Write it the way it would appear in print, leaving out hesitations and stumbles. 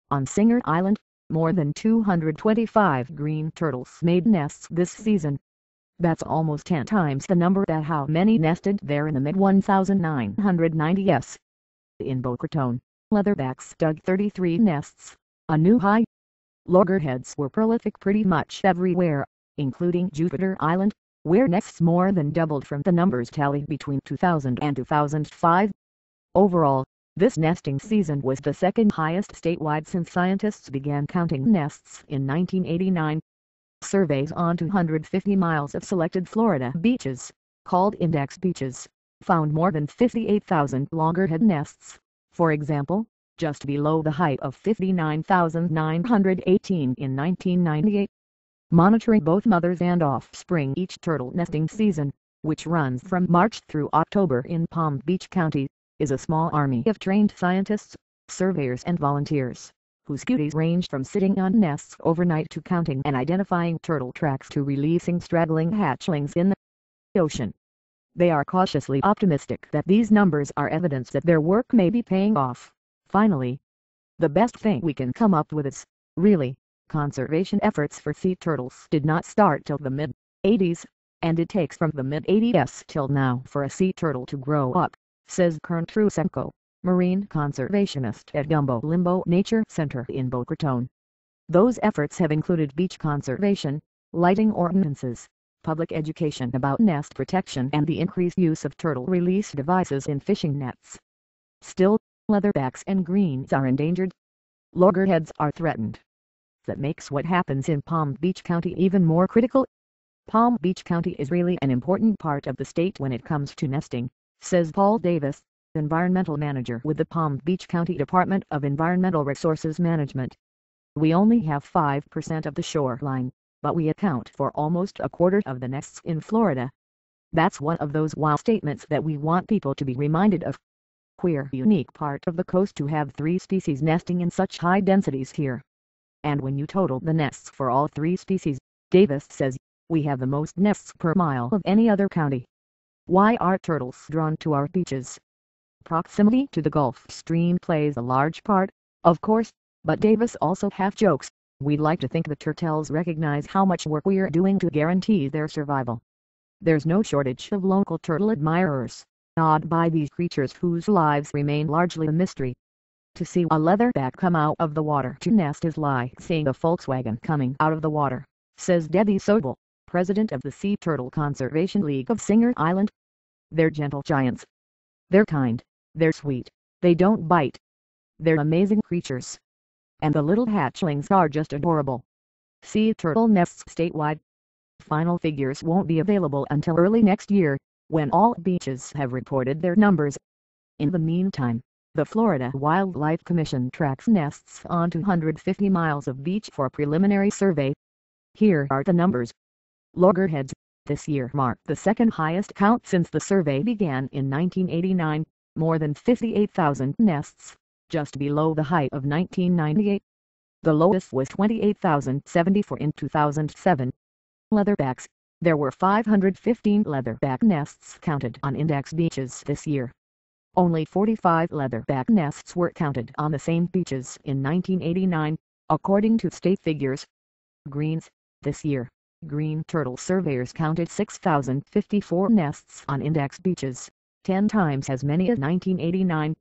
On Singer Island, more than 225 green turtles made nests this season. That's almost 10 times the number that how many nested there in the mid-1990s. In Boca Raton, leatherbacks dug 33 nests, a new high. Loggerheads were prolific pretty much everywhere, including Jupiter Island, where nests more than doubled from the numbers tallied between 2000 and 2005. Overall, this nesting season was the second highest statewide since scientists began counting nests in 1989. Surveys on 250 miles of selected Florida beaches, called index beaches, found more than 58,000 loggerhead nests, for example, just below the height of 59,918 in 1998. Monitoring both mothers and offspring each turtle nesting season, which runs from March through October in Palm Beach County, is a small army of trained scientists, surveyors and volunteers, whose duties range from sitting on nests overnight to counting and identifying turtle tracks to releasing straggling hatchlings in the ocean. They are cautiously optimistic that these numbers are evidence that their work may be paying off. Finally, the best thing we can come up with is, really, conservation efforts for sea turtles did not start till the mid-80s, and it takes from the mid-80s till now for a sea turtle to grow up, says Kern Trusenko, marine conservationist at Gumbo Limbo Nature Center in Boca Raton. Those efforts have included beach conservation, lighting ordinances, public education about nest protection and the increased use of turtle release devices in fishing nets. Still, leatherbacks and greens are endangered. Loggerheads are threatened. That makes what happens in Palm Beach County even more critical. Palm Beach County is really an important part of the state when it comes to nesting, says Paul Davis, environmental manager with the Palm Beach County Department of Environmental Resources Management. We only have 5% of the shoreline, but we account for almost a quarter of the nests in Florida. That's one of those wow statements that we want people to be reminded of. We're a unique part of the coast to have 3 species nesting in such high densities here. And when you total the nests for all 3 species, Davis says, we have the most nests per mile of any other county. Why are turtles drawn to our beaches? Proximity to the Gulf Stream plays a large part, of course, but Davis also half jokes, we'd like to think the turtles recognize how much work we're doing to guarantee their survival. There's no shortage of local turtle admirers, awed by these creatures whose lives remain largely a mystery. To see a leatherback come out of the water to nest is like seeing a Volkswagen coming out of the water, says Debbie Sobel, president of the Sea Turtle Conservation League of Singer Island. They're gentle giants. They're kind, they're sweet, they don't bite. They're amazing creatures. And the little hatchlings are just adorable. Sea turtle nests statewide. Final figures won't be available until early next year, when all beaches have reported their numbers. In the meantime, the Florida Wildlife Commission tracks nests on 250 miles of beach for a preliminary survey. Here are the numbers. Loggerheads, this year marked the second highest count since the survey began in 1989, more than 58,000 nests, just below the height of 1998. The lowest was 28,074 in 2007. Leatherbacks, there were 515 leatherback nests counted on index beaches this year. Only 45 leatherback nests were counted on the same beaches in 1989, according to state figures. Greens, this year, green turtle surveyors counted 6,054 nests on index beaches, 10 times as many as 1989.